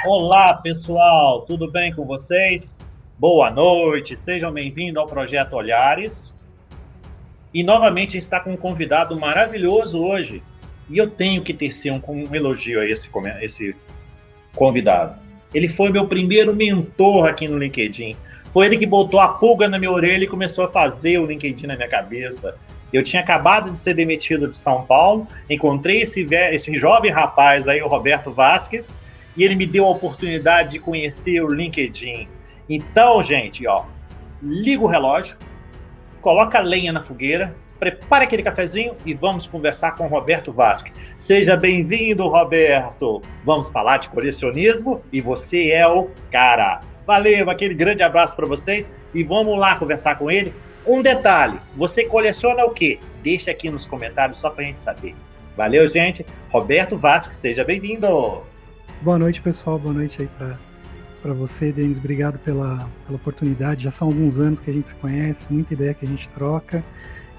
Olá, pessoal, tudo bem com vocês? Boa noite, sejam bem-vindos ao Projeto Olhares. E novamente está com um convidado maravilhoso hoje. E eu tenho que tecer um elogio a esse convidado. Ele foi meu primeiro mentor aqui no LinkedIn. Foi ele que botou a pulga na minha orelha e começou a fazer o LinkedIn na minha cabeça. Eu tinha acabado de ser demitido de São Paulo, encontrei esse jovem rapaz aí, o Roberto Vasques, e ele me deu a oportunidade de conhecer o LinkedIn. Então, gente, ó, liga o relógio, coloca a lenha na fogueira, prepara aquele cafezinho e vamos conversar com o Roberto Vasques. Seja bem-vindo, Roberto! Vamos falar de colecionismo e você é o cara. Valeu, aquele grande abraço para vocês e vamos lá conversar com ele. Um detalhe, você coleciona o quê? Deixa aqui nos comentários só para a gente saber. Valeu, gente. Roberto Vasques, seja bem-vindo. Boa noite, pessoal. Boa noite aí para você, Denis. Obrigado pela oportunidade. Já são alguns anos que a gente se conhece, muita ideia que a gente troca.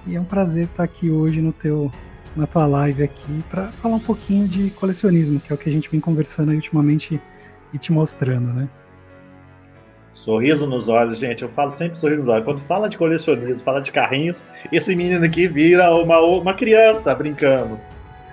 E é um prazer estar aqui hoje na tua live aqui para falar um pouquinho de colecionismo, que é o que a gente vem conversando aí ultimamente e te mostrando, né? Sorriso nos olhos, gente. Eu falo sempre sorriso nos olhos. Quando fala de colecionismo, fala de carrinhos, esse menino aqui vira uma criança brincando.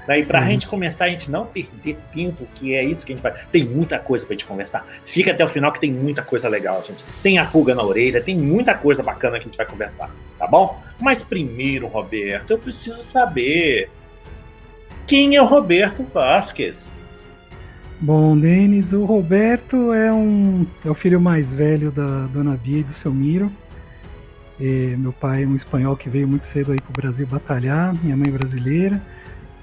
Daí, pra gente começar, a gente não perder tempo, que é isso que a gente faz. Tem muita coisa pra gente conversar. Fica até o final que tem muita coisa legal, gente. Tem a pulga na orelha, tem muita coisa bacana que a gente vai conversar, tá bom? Mas primeiro, Roberto, eu preciso saber quem é o Roberto Vasques. Bom, Denis, o Roberto é o filho mais velho da Dona Bia e do seu Miro. Meu pai é um espanhol que veio muito cedo aí pro Brasil batalhar, minha mãe brasileira.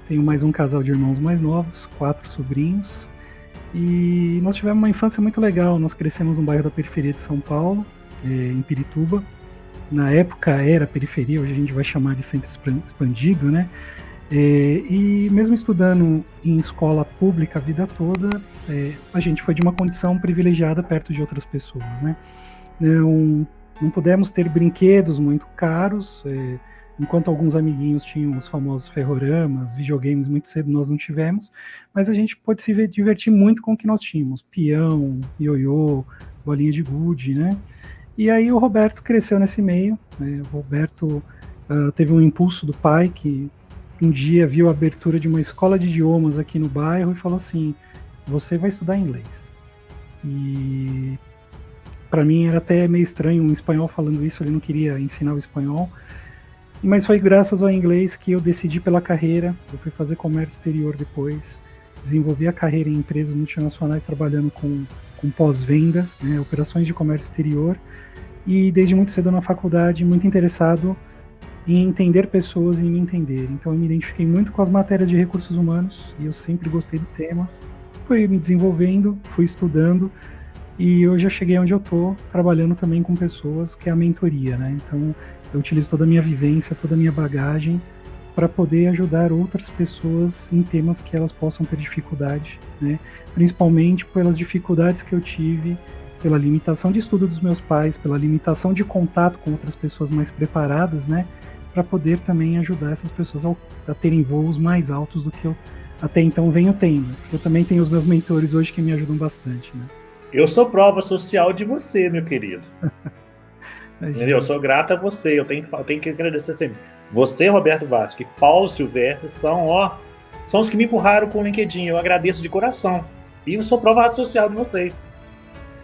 Tenho mais um casal de irmãos mais novos, 4 sobrinhos. E nós tivemos uma infância muito legal. Nós crescemos num bairro da periferia de São Paulo, em Pirituba. Na época era periferia, hoje a gente vai chamar de centro expandido, né? E mesmo estudando em escola pública a vida toda, a gente foi de uma condição privilegiada perto de outras pessoas, né? Não pudemos ter brinquedos muito caros, enquanto alguns amiguinhos tinham os famosos ferroramas, videogames, muito cedo nós não tivemos, mas a gente pôde se divertir muito com o que nós tínhamos, peão, ioiô, bolinha de gude, né? E aí o Roberto cresceu nesse meio, né? O Roberto teve um impulso do pai, que um dia viu a abertura de uma escola de idiomas aqui no bairro e falou assim: você vai estudar inglês. E para mim era até meio estranho um espanhol falando isso, ele não queria ensinar o espanhol. Mas foi graças ao inglês que eu decidi pela carreira. Eu fui fazer comércio exterior depois, desenvolvi a carreira em empresas multinacionais trabalhando com pós-venda, né, operações de comércio exterior, e desde muito cedo na faculdade, muito interessado em entender pessoas e em me entender. Então eu me identifiquei muito com as matérias de recursos humanos e eu sempre gostei do tema. Fui me desenvolvendo, fui estudando e hoje eu cheguei onde eu estou, trabalhando também com pessoas, que é a mentoria, né? Então eu utilizo toda a minha vivência, toda a minha bagagem para poder ajudar outras pessoas em temas que elas possam ter dificuldade, né? Principalmente pelas dificuldades que eu tive, pela limitação de estudo dos meus pais, pela limitação de contato com outras pessoas mais preparadas, né? Para poder também ajudar essas pessoas a terem voos mais altos do que eu até então venho tendo. Eu também tenho os meus mentores hoje que me ajudam bastante, né? Eu sou prova social de você, meu querido. Entendeu? Eu sou grato a você, eu tenho que agradecer sempre. Você, Roberto Vasque, Paulo Silvestre são os que me empurraram com o LinkedIn. Eu agradeço de coração. E eu sou prova social de vocês.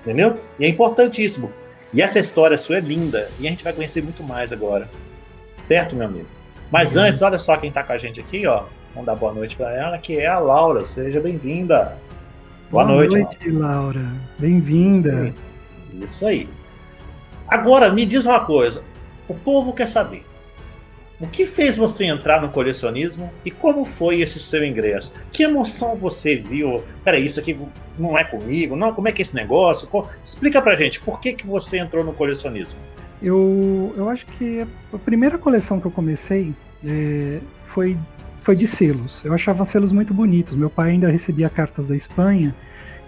Entendeu? E é importantíssimo. E essa história sua é linda. E a gente vai conhecer muito mais agora. Certo, meu amigo? Mas antes, olha só quem tá com a gente aqui, ó. Vamos dar boa noite para ela, que é a Laura. Seja bem-vinda. Boa noite, Laura. Bem-vinda. Isso aí. Agora, me diz uma coisa. O povo quer saber. O que fez você entrar no colecionismo e como foi esse seu ingresso? Que emoção você viu? Peraí, isso aqui não é comigo? Não, como é que é esse negócio? Explica pra gente, por que você entrou no colecionismo? Eu acho que a primeira coleção que eu comecei foi de selos. Eu achava selos muito bonitos. Meu pai ainda recebia cartas da Espanha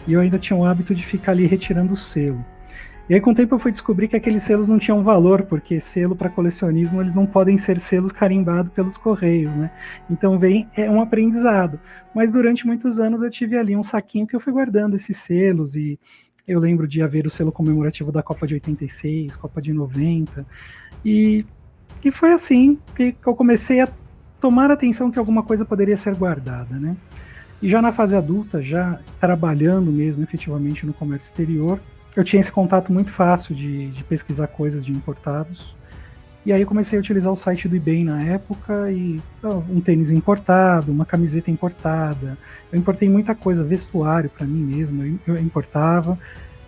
e eu ainda tinha o hábito de ficar ali retirando o selo. E aí, com o tempo, eu fui descobrir que aqueles selos não tinham valor, porque selo para colecionismo, eles não podem ser selos carimbados pelos correios, né? Então, é um aprendizado. Mas durante muitos anos eu tive ali um saquinho que eu fui guardando esses selos, e eu lembro de haver o selo comemorativo da Copa de 86, Copa de 90, e foi assim que eu comecei a tomar atenção que alguma coisa poderia ser guardada, né? E já na fase adulta, já trabalhando mesmo efetivamente no comércio exterior, eu tinha esse contato muito fácil de pesquisar coisas de importados. E aí eu comecei a utilizar o site do eBay na época, e um tênis importado, uma camiseta importada. Eu importei muita coisa, vestuário para mim mesmo, eu importava.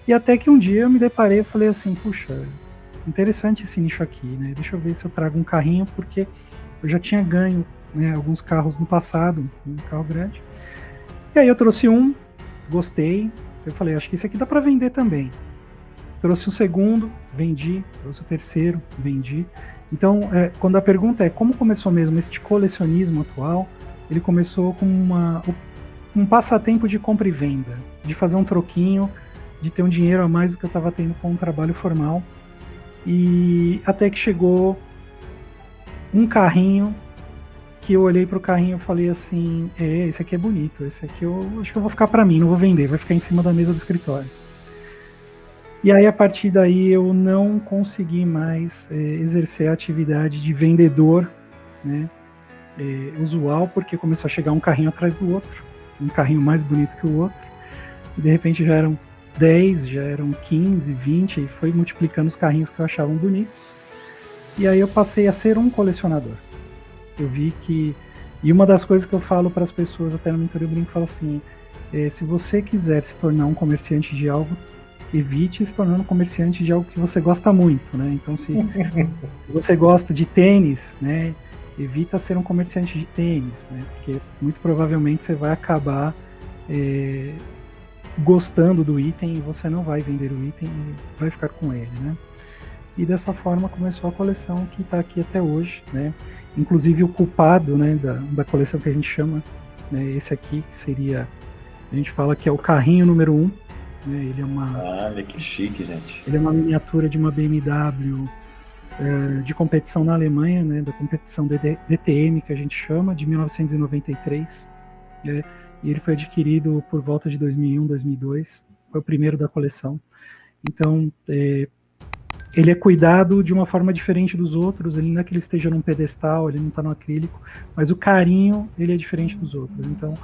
E até que um dia eu me deparei e falei assim, puxa, interessante esse nicho aqui, né? Deixa eu ver se eu trago um carrinho, porque eu já tinha ganho, né, alguns carros no passado, um carro grande. E aí eu trouxe um, gostei. Eu falei, acho que esse aqui dá para vender também. Trouxe o segundo, vendi. Trouxe o terceiro, vendi. Então, quando a pergunta é como começou mesmo esse colecionismo atual, ele começou com um passatempo de compra e venda, de fazer um troquinho, de ter um dinheiro a mais do que eu estava tendo com um trabalho formal. E até que chegou um carrinho, que eu olhei pro carrinho e falei assim, esse aqui é bonito, esse aqui eu acho que eu vou ficar para mim, não vou vender, vai ficar em cima da mesa do escritório. E aí, a partir daí, eu não consegui mais exercer a atividade de vendedor, né, usual, porque começou a chegar um carrinho atrás do outro, um carrinho mais bonito que o outro, e de repente já eram 10, já eram 15, 20, e foi multiplicando os carrinhos que eu achava bonitos. E aí eu passei a ser um colecionador. Eu vi que... E uma das coisas que eu falo para as pessoas, até na mentoria eu brinco, falo assim, se você quiser se tornar um comerciante de algo, evite se tornar um comerciante de algo que você gosta muito, né? Então, se você gosta de tênis, né, evita ser um comerciante de tênis, né? Porque muito provavelmente você vai acabar gostando do item e você não vai vender o item e vai ficar com ele, né? E dessa forma começou a coleção que está aqui até hoje, né? Inclusive o culpado, né, da coleção que a gente chama, né, esse aqui, que seria, a gente fala que é o carrinho número 1, né, ele é uma... Olha que chique, gente. Ele é uma miniatura de uma BMW de competição na Alemanha, né, da competição DTM, que a gente chama, de 1993, né, e ele foi adquirido por volta de 2001, 2002, foi o primeiro da coleção. Então, ele é cuidado de uma forma diferente dos outros, ele não é que ele esteja num pedestal, ele não está no acrílico, mas o carinho, ele é diferente dos outros. Então,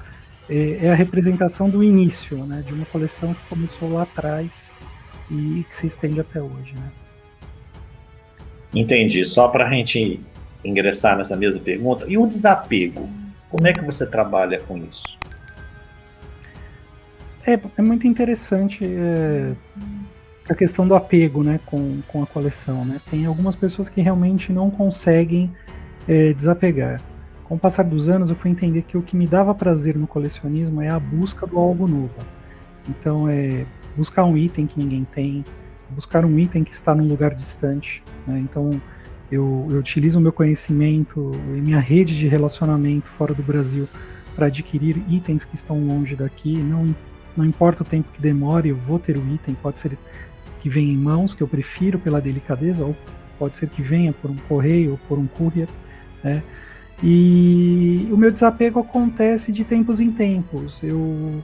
é a representação do início, né, de uma coleção que começou lá atrás e que se estende até hoje, né? Entendi. Só para a gente ingressar nessa mesma pergunta, e o desapego? Como é que você trabalha com isso? É muito interessante a questão do apego, né, com a coleção, né? Tem algumas pessoas que realmente não conseguem desapegar. Com o passar dos anos, eu fui entender que o que me dava prazer no colecionismo é a busca do algo novo. Então, buscar um item que ninguém tem, buscar um item que está num lugar distante, né? Então, eu utilizo o meu conhecimento e minha rede de relacionamento fora do Brasil para adquirir itens que estão longe daqui. Não importa o tempo que demore, eu vou ter o item, pode ser que venha em mãos, que eu prefiro pela delicadeza, ou pode ser que venha por um correio ou por um courier, né? E o meu desapego acontece de tempos em tempos. Eu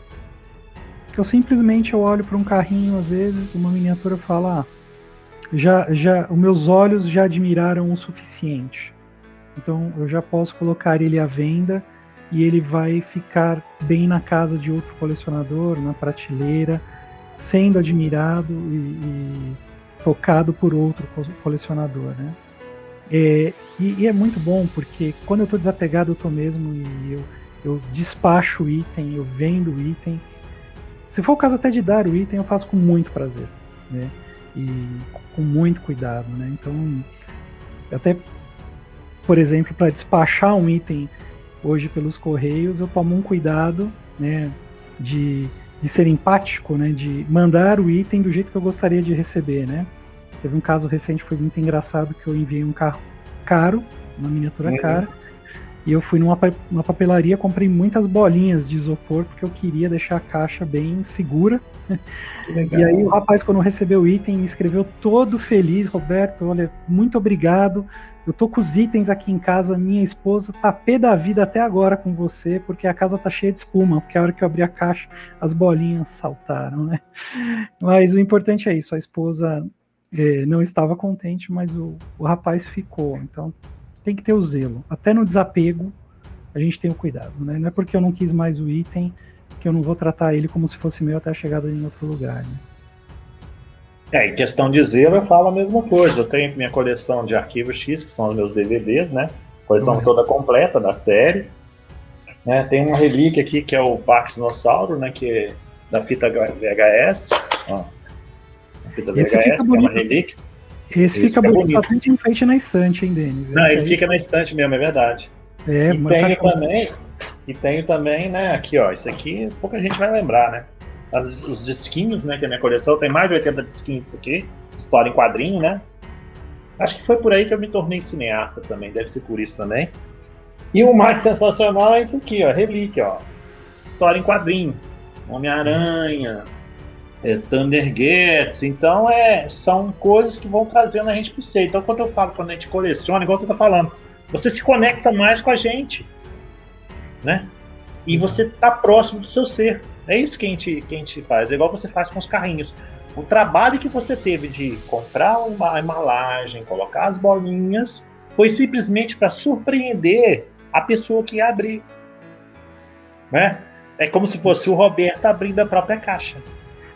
simplesmente olho para um carrinho, às vezes, uma miniatura, e falo, os meus olhos já admiraram o suficiente. Então eu já posso colocar ele à venda e ele vai ficar bem na casa de outro colecionador, na prateleira, sendo admirado e tocado por outro colecionador, né? E é muito bom, porque quando eu estou desapegado, eu estou mesmo, e eu despacho o item, eu vendo o item. Se for o caso até de dar o item, eu faço com muito prazer, né? E com muito cuidado, né? Então, até, por exemplo, para despachar um item hoje pelos correios, eu tomo um cuidado, né, de ser empático, né, de mandar o item do jeito que eu gostaria de receber, né? Teve um caso recente, foi muito engraçado, que eu enviei um carro caro, uma miniatura cara, E eu fui numa papelaria, comprei muitas bolinhas de isopor, porque eu queria deixar a caixa bem segura. E aí o rapaz, quando recebeu o item, me escreveu todo feliz: Roberto, olha, muito obrigado, eu tô com os itens aqui em casa, minha esposa tá pé da vida até agora com você, porque a casa tá cheia de espuma, porque a hora que eu abri a caixa, as bolinhas saltaram, né? Mas o importante é isso, a esposa não estava contente, mas o rapaz ficou. Então tem que ter o zelo. Até no desapego, a gente tem o cuidado, né? Não é porque eu não quis mais o item que eu não vou tratar ele como se fosse meu até a chegada em outro lugar, né? Em questão de zelo, eu falo a mesma coisa. Eu tenho minha coleção de arquivos X, que são os meus DVDs, né? Coleção toda completa da série. Né? Tem uma relíquia aqui, que é o Pax Dinossauro, né? Que é da fita VHS. Ó. A fita VHS, que é uma relíquia. Esse fica bonito, bastante enfeite na estante, hein, Denis? Não, ele fica na estante mesmo, é verdade. E tenho também, né, aqui, ó, isso aqui pouca gente vai lembrar, né? Os disquinhos, né, que é a minha coleção, tem mais de 80 disquinhos aqui, história em quadrinho, né? Acho que foi por aí que eu me tornei cineasta também, deve ser por isso também. E o mais sensacional é isso aqui, ó, relíquia, ó. História em quadrinho, Homem-Aranha, Thundercats, então são coisas que vão trazendo a gente pro ser. Então quando a gente coleciona, igual você tá falando, você se conecta mais com a gente, né? E você tá próximo do seu ser. É isso que a gente faz, é igual você faz com os carrinhos. O trabalho que você teve de comprar uma embalagem, colocar as bolinhas, foi simplesmente para surpreender a pessoa que ia abrir, né? É como se fosse o Roberto abrindo a própria caixa.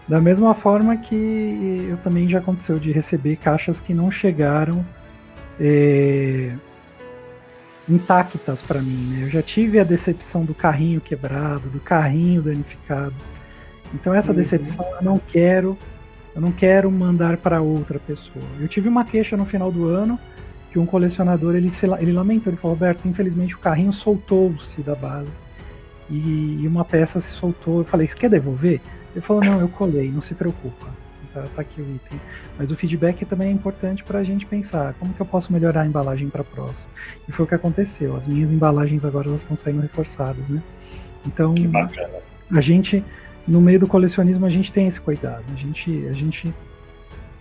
Da mesma forma que eu também já aconteceu de receber caixas que não chegaram intactas para mim, né? Eu já tive a decepção do carrinho quebrado, do carrinho danificado. Então essa decepção eu não quero mandar para outra pessoa. Eu tive uma queixa no final do ano que um colecionador ele lamentou, ele falou: Roberto, infelizmente o carrinho soltou-se da base e uma peça se soltou. Eu falei: você quer devolver? Ele falou: não, eu colei, não se preocupa, tá aqui o item. Mas o feedback também é importante para a gente pensar como que eu posso melhorar a embalagem para a próxima. E foi o que aconteceu, as minhas embalagens agora elas estão saindo reforçadas, né? Então que bacana. A gente, no meio do colecionismo, a gente tem esse cuidado, a gente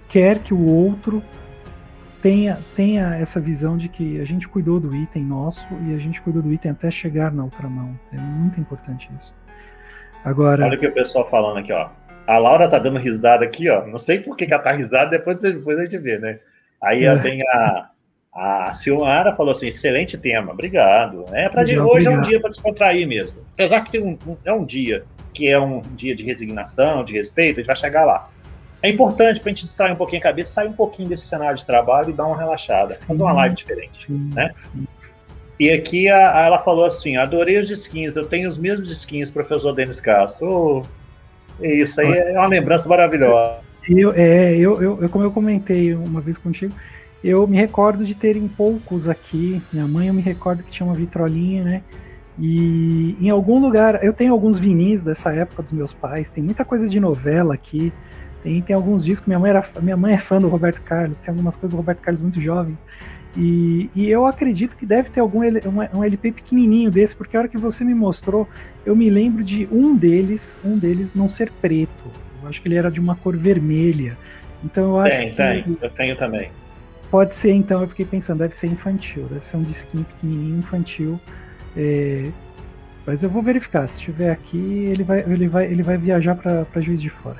quer que o outro tenha essa visão de que a gente cuidou do item nosso e a gente cuidou do item até chegar na outra mão. É muito importante isso. Agora, olha o que o pessoal falando aqui, ó. A Laura tá dando risada aqui, ó. Não sei por que ela tá risada, depois a gente vê, né? Aí tem a Silmara falou assim: excelente tema, obrigado. Hoje é um dia para descontrair mesmo. Apesar que é um dia que é um dia de resignação, de respeito, a gente vai chegar lá. É importante pra gente distrair um pouquinho a cabeça, sair um pouquinho desse cenário de trabalho e dar uma relaxada, fazer uma live diferente, né? E aqui ela falou assim: adorei os disquinhos, eu tenho os mesmos disquinhos, professor Denis Castro. Isso aí é uma lembrança maravilhosa. Como eu comentei uma vez contigo, eu me recordo de terem poucos aqui. Minha mãe, eu me recordo que tinha uma vitrolinha, né? E em algum lugar, eu tenho alguns vinis dessa época dos meus pais, tem muita coisa de novela aqui, tem alguns discos. Minha mãe é fã do Roberto Carlos, tem algumas coisas do Roberto Carlos muito jovens. E eu acredito que deve ter um LP pequenininho desse, porque a hora que você me mostrou, eu me lembro de um deles não ser preto. Eu acho que ele era de uma cor vermelha. Então eu acho eu tenho também. Pode ser, então, eu fiquei pensando, deve ser infantil, deve ser um disquinho pequenininho infantil. Mas eu vou verificar, se tiver aqui, ele vai viajar para Juiz de Fora.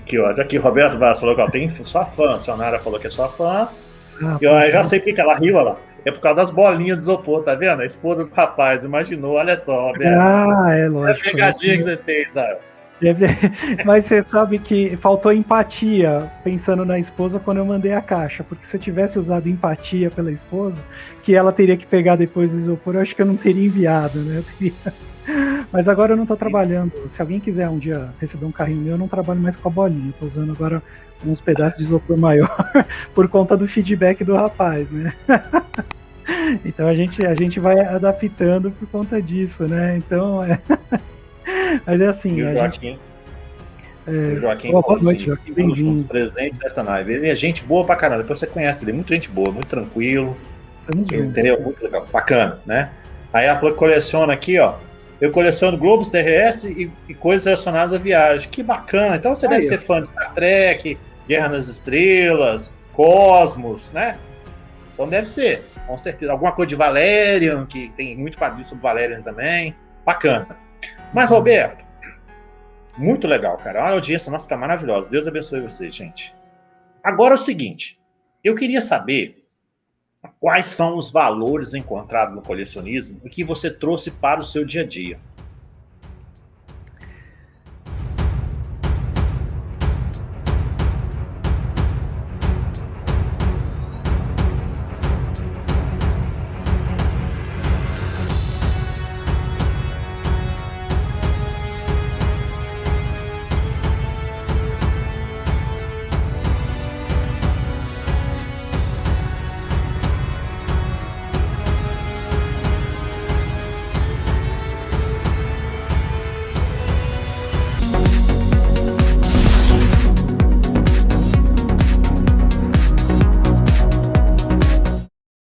Aqui, ó, já que o Roberto Vaz falou que tem sua fã, a Sonara falou que é sua fã. E eu já sei porque ela riu, olha lá. É por causa das bolinhas de isopor, tá vendo? A esposa do rapaz, imaginou, olha só, Roberto. É lógico. É a pegadinha que você fez, sabe? Mas você sabe que faltou empatia pensando na esposa quando eu mandei a caixa, porque se eu tivesse usado empatia pela esposa, que ela teria que pegar depois do isopor, eu acho que eu não teria enviado, né? Mas agora eu não tô trabalhando. Se alguém quiser um dia receber um carrinho meu, eu não trabalho mais com a bolinha, eu tô usando agora uns pedaços de isopor maior por conta do feedback do rapaz, né? Então a gente vai adaptando por conta disso, né? Então mas é assim. E o Joaquim? O Joaquim, boa noite, Joaquim, bem-vindo. Presente nessa live. Ele é gente boa pra caramba, depois você conhece ele, muito gente boa, muito tranquilo. Estamos juntos. Entendeu? Muito legal, bacana, né? Aí ela falou que coleciona aqui, ó. Eu coleciono globos terrestres e coisas relacionadas à viagem. Que bacana. Então você deve ser fã de Star Trek, Guerra nas Estrelas, Cosmos, né? Então deve ser, com certeza. Alguma coisa de Valerian, que tem muito quadrinho sobre Valerian também. Bacana. Mas, Roberto, muito legal, cara. A audiência nossa tá maravilhosa. Deus abençoe vocês, gente. Agora é o seguinte. Eu queria saber quais são os valores encontrados no colecionismo e que você trouxe para o seu dia a dia.